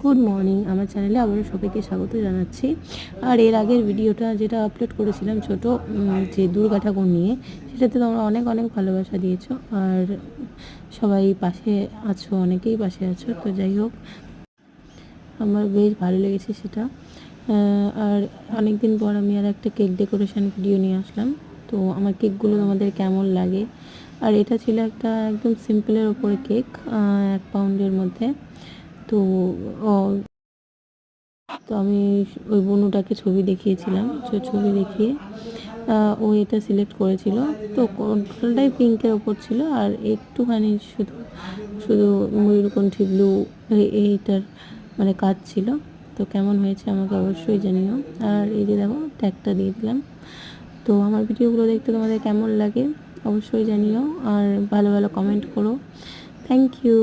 Good morning, আমার চ্যানেলে আবারও সবাইকে স্বাগত জানাচ্ছি। আর এর আগের ভিডিওটা যেটা আপলোড করেছিলাম ছোট, যে দুর্গা ঠাকুর নিয়ে, সেটাতে তোমরা অনেক অনেক ভালোবাসা দিয়েছো আর সবাই পাশে আছো, অনেকেই পাশে আছো। তো যাই হোক, আমার বেশ ভালো লেগেছে সেটা। আর অনেক দিন পর আমি আর একটা কেক ডেকোরেশন ভিডিও নিয়ে আসলাম। তো আমার কেকগুলো তোমাদের কেমন লাগে। আর এটা ছিল একটা একদম সিম্পলের ওপরে কেক, 1 পাউন্ডের মধ্যে। তো তো আমি ওই বনুটাকে ছবি দেখিয়েছিলাম, ছবি দেখিয়ে ও এটা সিলেক্ট করেছিল। তো টোটালটাই পিঙ্কের ওপর ছিল, আর একটুখানি শুধু শুধু ময়ূরকণ্ঠী ব্লু এইটার মানে কাজ ছিল। তো কেমন হয়েছে আমাকে অবশ্যই জানিও। আর এই যে দেখো, ট্যাগটা দিয়ে দিলাম। তো আমার ভিডিওগুলো দেখতে তোমাদের কেমন লাগে অবশ্যই জানিও, আর ভালো ভালো কমেন্ট করো। Thank you.